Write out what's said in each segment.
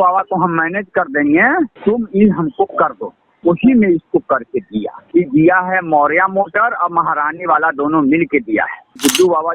बाबा को हम मैनेज कर देंगे, तुम ये हमको कर दो। उसी में इसको करके दिया है मौर्या मोटर और महारानी वाला दोनों मिल के दिया है। गुड्डू बाबा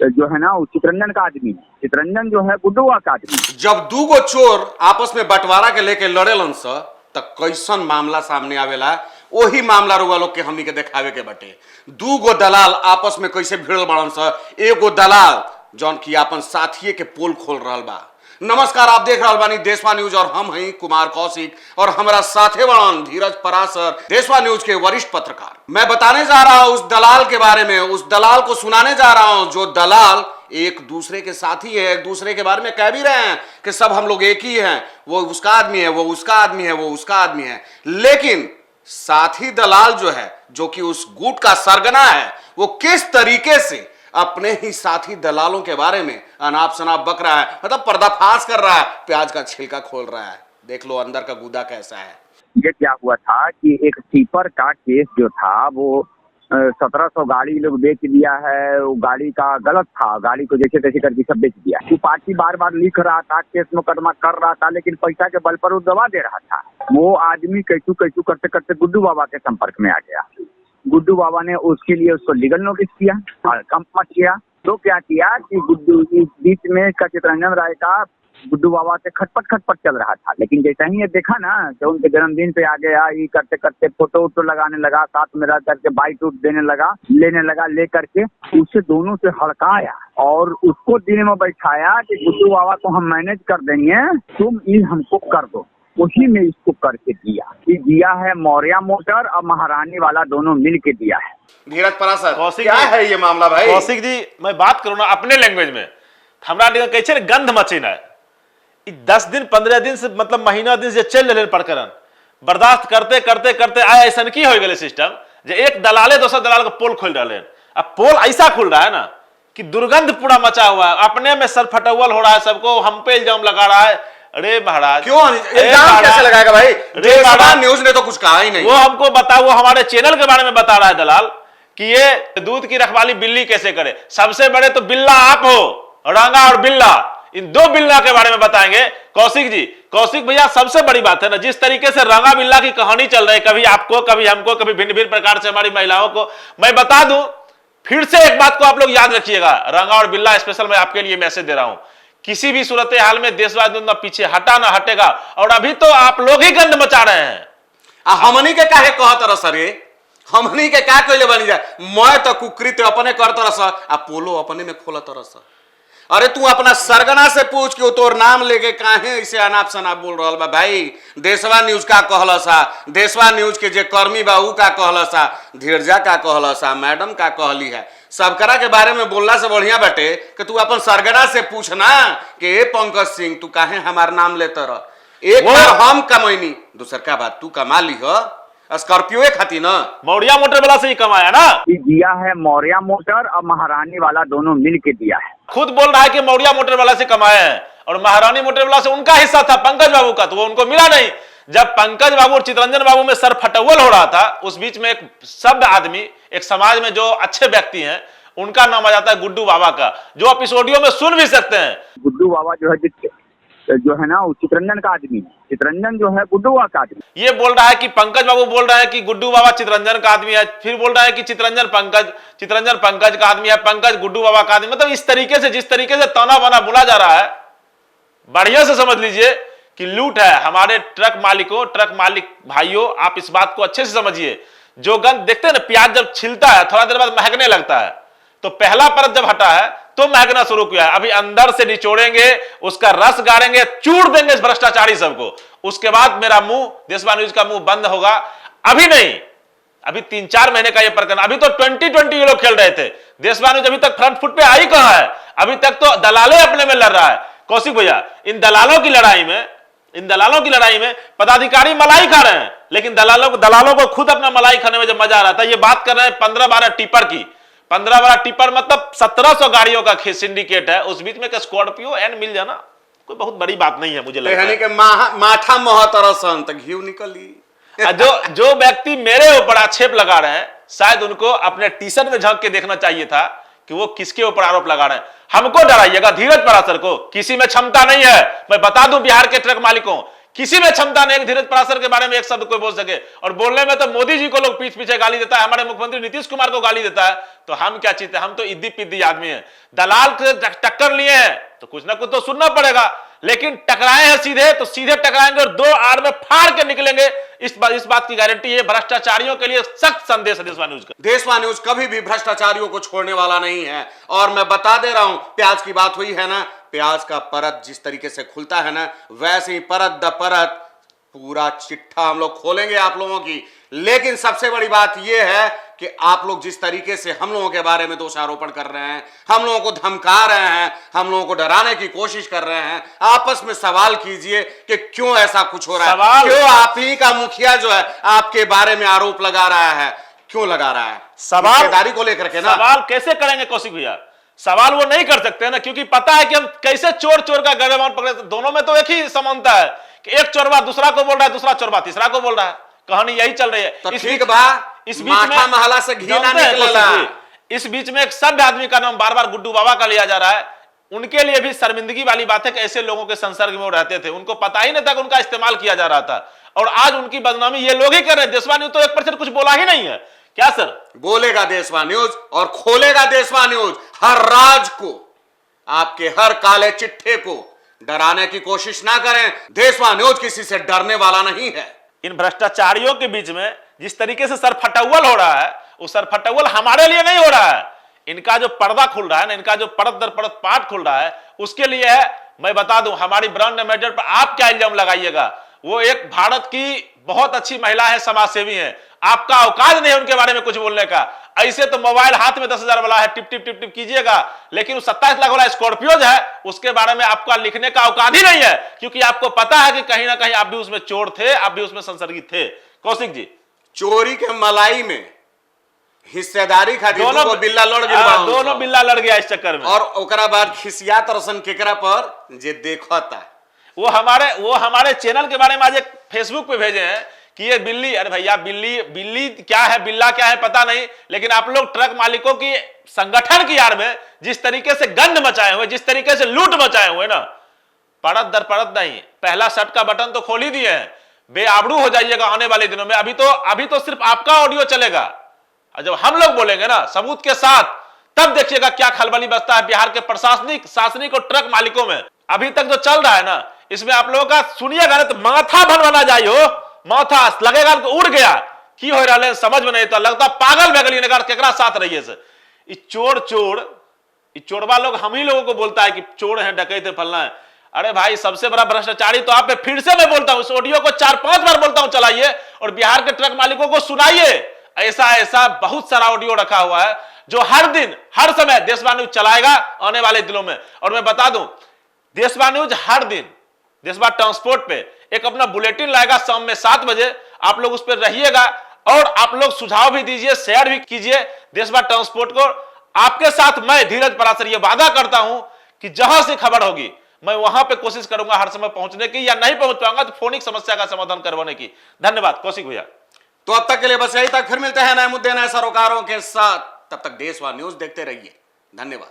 जो है ना वो चितरंजन का आदमी है, चितरंजन जो है गुड्डू बाबा का आदमी। जब दूगो चोर आपस में बंटवारा के लेके लड़ेलन स त कैसन मामला सामने आवेला, वही मामला रुआ लोग के हमनी के देखावे के बटे। दूगो दलाल आपस में कैसे भिड़ल बड़न स, एगो दलाल जौन की आपन साथिये के पोल खोल रहल बा। नमस्कार, आप देख रहल बानी देशवा न्यूज और हम हैं कुमार कौशिक और हमारा साथे बड़न धीरज परासर, देशवा न्यूज के वरिष्ठ पत्रकार। मैं बताने जा रहा हूं उस दलाल के बारे में, उस दलाल को सुनाने जा रहा हूं जो दलाल एक दूसरे के साथी है, एक दूसरे के बारे में कह भी रहे हैं कि सब हम लोग एक ही हैं, वो उसका आदमी है, वो उसका आदमी है, वो उसका आदमी है। लेकिन साथी दलाल जो है, जो कि उस गुट का सरगना है, वो किस तरीके से अपने ही साथी दलालों के बारे में अनाप शनाप बक रहा है, मतलब पर्दाफाश कर रहा है, प्याज का छिलका खोल रहा है। देख लो अंदर का गुदा कैसा है। ये क्या हुआ था कि एक टिपर का केस जो था वो 1700 गाड़ी लोग बेच दिया है। वो गाड़ी का गलत था, गाड़ी को जैसे तैसे करके सब बेच दिया। वो पार्टी बार बार लिख रहा था, केस मुकदमा कर रहा था, लेकिन पैसा के बल पर वो दबा दे रहा था। वो आदमी कैसू कैसू करते करते गुड्डू बाबा के संपर्क में आ गया। गुड्डू बाबा ने उसके लिए उसको लीगल नोटिस किया और कम मत किया। तो क्या किया कि गुड्डू इस बीच में चितरंजन राय का गुड्डू बाबा से खटपट चल रहा था। लेकिन जैसा ही ये देखा ना कि उनके जन्मदिन पे आ गया, ये करते करते फोटो वोटो लगाने लगा, साथ में रह करके बाइट उट लेने लगा ले करके उससे दोनों से हड़काया और उसको दिन में बैठाया कि गुड्डू बाबा को हम मैनेज कर देंगे, तुम ये हमको कर दो। उसी में इसको करके दिया है मौर्या मोटर और महारानी वाला दोनों मिल के दिया है। धीरज परासर, क्या है ये मामला भाई? कौशिक जी, मैं बात करूँ ना अपने लैंग्वेज में, हमरा कैसे गंध मचीना है। 10 दिन 15 दिन से मतलब महीना दिन से चल रहे प्रकरण, बर्दाश्त करते करते करते आया ऐसा की हो गए सिस्टम जे एक दलाले दूसरा दलाल का पोल खोल रहे हैं। अब पोल ऐसा खुल रहा है ना कि दुर्गंध पूरा मचा हुआ है, अपने में सर फटवल हो रहा है, सबको हम पे इल्जाम लगा रहा है। अरे महाराज, क्यों इल्जाम कैसे लगाएगा भाई? देशवा न्यूज ने तो कुछ कहा ही नहीं। वो हमको बता, वो हमारे चैनल के बारे में बता रहा है दलाल कि ये दूध की रखवाली बिल्ली कैसे करे। सबसे बड़े तो बिल्ला आप हो, रांगा और बिल्ला, इन दो बिल्ला के बारे में बताएंगे कौशिक जी। कौशिक भैया, सबसे बड़ी बात है ना, जिस तरीके से रांगा बिल्ला की कहानी चल रही है, कभी आपको कभी हमको कभी भिन्न भिन्न प्रकार से हमारी महिलाओं को, मैं बता दूं फिर से एक बात को आप लोग याद रखिएगा, रांगा और बिल्ला स्पेशल मैं आपके लिए मैसेज दे रहा हूं, किसी भी सूरत हाल में देशवाद पीछे हटा ना हटेगा। और अभी तो आप लोग ही गंद मचा रहे हैं। हमनी के काहे कहत रह सर, हमनी के का कइले बनी जाए? मैं तो कुकृत अपने करत रह आ पोलो अपने में खोलत रह। अरे तू अपना सरगना से पूछ के तोर नाम लेके काहे ऐसे अनाप शनाप बोल रहा बा भाई? देशवा न्यूज का कहलसा, देशवा न्यूज के जे कर्मी बा ऊ का कहलसा, धीरजा का कहलसा, मैडम का कहली है, सबकरा के बारे में बोलना से बढ़िया बाटे कि तू अपन सरगना से पूछना कि ए पंकज सिंह तू काहे हमार नाम लेता रह। एक बार हम कमैनी, दूसर का बात तू कमा ली हो स्कॉर्पियो खाती ना, मौर्या मोटर वाला से ही कमाया ना। दिया है मौर्या मोटर और महारानी वाला दोनों मिल के दिया है। खुद बोल रहा है कि मौर्या मोटर वाला से कमाया है और महारानी मोटर वाला से उनका हिस्सा था पंकज बाबू का, तो वो उनको मिला नहीं। जब पंकज बाबू और चितरंजन बाबू में सर फटवल हो रहा था, उस बीच में एक शब्द आदमी, एक समाज में जो अच्छे व्यक्ति हैं, उनका नाम आ जाता है गुड्डू बाबा का, जो आप इस ऑडियो में सुन भी सकते हैं। गुड्डू बाबा जो है ना वो चितरंजन का आदमी, चितरंजन जो है गुड्डू बाबा का आदमी। ये बोल रहा है कि पंकज बाबू बोल रहे हैं कि गुड्डू बाबा चितरंजन का आदमी है, फिर बोल रहा है कि चितरंजन पंकज का आदमी है, पंकज गुड्डू बाबा का आदमी। मतलब इस तरीके से, जिस तरीके से ताना बाना बोला जा रहा है, बढ़िया से समझ लीजिए कि लूट है। हमारे ट्रक मालिकों, ट्रक मालिक भाइयों, आप इस बात को अच्छे से समझिए। जो गंध देखते हैं ना, प्याज जब छिलता है थोड़ा देर बाद महकने लगता है, तो पहला परत जब हटा है तो महकना शुरू किया है। अभी अंदर से निचोड़ेंगे, उसका रस गाड़ेंगे, चूड़ देंगे भ्रष्टाचारी सबको। उसके बाद मेरा मुंह, देशवा न्यूज का मुंह बंद होगा। अभी नहीं, अभी 3-4 महीने का ये प्रकरण, अभी तो 2020 ये लोग खेल रहे थे। देशवा न्यूज अभी तक फ्रंट फुट पे आई कहां है? अभी तक तो दलाले अपने में लड़ रहा है। कौशिक भैया, इन दलालों की लड़ाई में पदाधिकारी मलाई खा रहे हैं, लेकिन दलालों को खुद अपना मलाई खाने में जब मजा आ रहा था। ये बात कर रहे हैं 15-12 टिपर की, 15-12 टिपर मतलब 1700 गाड़ियों का सिंडिकेट है। उस बीच में स्कॉर्पियो एन मिल जाना कोई बहुत बड़ी बात नहीं है मुझे लगता है। कि माठा महतरसन तक घी निकली। जो व्यक्ति मेरे ऊपर आक्षेप लगा रहे हैं, शायद उनको अपने टी शर्ट में झांक के देखना चाहिए था कि वो किसके ऊपर आरोप लगा रहे हैं। हमको डराइएगा, धीरज परासर को किसी में क्षमता नहीं है। मैं बता दूं बिहार के ट्रक मालिकों, किसी में क्षमता नहीं है धीरज परासर के बारे में एक शब्द कोई बोल सके। और बोलने में तो मोदी जी को लोग पीछ पीछे गाली देता है, हमारे मुख्यमंत्री नीतीश कुमार को गाली देता है, तो हम क्या चीते, हम तो इद्दी पिद्दी आदमी है। दलाल से टक्कर लिए हैं तो कुछ ना कुछ तो सुनना पड़ेगा, लेकिन टकराए हैं सीधे तो सीधे टकराएंगे और दो आड़ में फाड़ के निकलेंगे। इस बात की गारंटी है। भ्रष्टाचारियों के लिए सख्त संदेश है देशवा न्यूज का। देशवा न्यूज कभी भी भ्रष्टाचारियों को छोड़ने वाला नहीं है। और मैं बता दे रहा हूं, प्याज की बात हुई है ना, प्याज का परत जिस तरीके से खुलता है ना, वैसे ही परत द परत पूरा चिट्ठा हम लोग खोलेंगे आप लोगों की। लेकिन सबसे बड़ी बात यह है कि आप लोग जिस तरीके से हम लोगों के बारे में दोषारोपण कर रहे हैं, हम लोगों को धमका रहे हैं, हम लोगों को डराने की कोशिश कर रहे हैं, आपस में सवाल कीजिए कि क्यों ऐसा कुछ हो रहा है, क्यों आप ही का मुखिया जो है आपके बारे में आरोप लगा रहा है, क्यों लगा रहा है? सवाल को लेकर के ना सवाल कैसे करेंगे कौशिक भैया? सवाल वो नहीं कर सकते ना, क्योंकि पता है कि हम कैसे चोर चोर का गर्दन पकड़े। दोनों में तो एक ही समानता है कि एक चोरबा दूसरा को बोल रहा है, दूसरा चोरबा तीसरा को बोल रहा है। कहानी यही चल रही है। तो ठीक बा, इस बीच में महला से घी ना निकलेला। इस बीच में एक सभ्य आदमी का नाम बार बार गुड्डू बाबा का लिया जा रहा है। उनके लिए भी शर्मिंदगी वाली बात है कि ऐसे लोगों के संसर्ग में वो रहते थे, उनको पता ही नहीं था कि उनका इस्तेमाल किया जा रहा था, और आज उनकी बदनामी ये लोग ही कर रहे हैं। देशवा न्यूज तो 1% कुछ बोला ही नहीं है। क्या सर? बोलेगा देशवा न्यूज और खोलेगा देशवा न्यूज हर राज को, आपके हर काले चिट्ठे को। डराने की कोशिश ना करें, देशवा न्यूज किसी से डरने वाला नहीं है। इन भ्रष्टाचारियों के बीच में जिस तरीके से सरफटौल हो रहा है, वो सरफटौल हमारे लिए नहीं हो रहा है। इनका जो पर्दा खुल रहा है ना, इनका जो परत दर परत पाठ खुल रहा है, उसके लिए है। मैं बता दूं, हमारी ब्रांड एम्बेसडर पर आप क्या इल्जाम लगाइएगा? वो एक भारत की बहुत अच्छी महिला है, समाजसेवी है, आपका औकात नहीं है उनके बारे में कुछ बोलने का। ऐसे तो मोबाइल हाथ में 10,000 वाला है, टिप टिप टिप टिप कीजिएगा, लेकिन 27 लाख वाला स्कॉर्पियो जो है उसके बारे में आपका लिखने का औकात ही नहीं है, क्योंकि आपको पता है कि कहीं ना कहीं आप भी उसमें चोर थे, आप भी उसमें संसर्गित थे। कौशिक जी, चोरी के मलाई में हिस्सेदारी खातिर दोनों बिल्ला लड़ गया, दोनों बिल्ला लड़ गया इस चक्कर में। और ओकरा बाद खिसियात रसन केकरा पर जे देखता। वो हमारे चैनल के बारे में आज एक फेसबुक पे भेजे हैं कि ये बिल्ली, अरे भैया बिल्ली क्या है, बिल्ला क्या है पता नहीं, लेकिन आप लोग ट्रक मालिकों की संगठन की आड़ में जिस तरीके से गंद मचाए हुए, जिस तरीके से लूट मचाए हुए ना, परत दर परत नहीं, पहला शर्ट का बटन तो खोल ही दिए हैं। बेआबरू हो जाइएगा आने वाले दिनों में। अभी तो सिर्फ आपका ऑडियो चलेगा, और जब हम लोग बोलेंगे ना सबूत के साथ, तब देखिएगा क्या खलबली बचता है बिहार के प्रशासनिक और ट्रक मालिकों में। अभी तक जो चल रहा है ना, इसमें आप लोगों का सुनिएगा ना तो माथा भनभना जाई हो, माथा लगेगा उड़ गया की हो रहा है, समझ में नहीं तो लगता पागल भगली नगर केकरा साथ रहिए से। चोरबा लोग हम ही लोगों को बोलता है कि चोर है, डकैत है, फलना है। अरे भाई, सबसे बड़ा भ्रष्टाचारी तो आप पे फिर से मैं बोलता हूं, इस ऑडियो को 4-5 बार बोलता हूं, चलाइए और बिहार के ट्रक मालिकों को सुनाइए। ऐसा बहुत सारा ऑडियो रखा हुआ है जो हर दिन हर समय देशवा न्यूज चलाएगा आने वाले दिनों में। और मैं बता दूं, देशवा न्यूज हर दिन देशवा ट्रांसपोर्ट पे एक अपना बुलेटिन लाएगा शाम में 7 बजे। आप लोग उस पर रहिएगा और आप लोग सुझाव भी दीजिए, शेयर भी कीजिए देशवा ट्रांसपोर्ट को। आपके साथ मैं धीरज परासर ये वादा करता हूं कि जहां से खबर होगी मैं वहां पे कोशिश करूंगा हर समय पहुंचने की, या नहीं पहुंच पाऊंगा तो फोनिक समस्या का समाधान करवाने की। धन्यवाद कौशिक भैया। तो अब तक के लिए बस यही तक, फिर मिलते हैं नए मुद्दे नए सरोकारों के साथ। तब तक देशवा न्यूज देखते रहिए। धन्यवाद।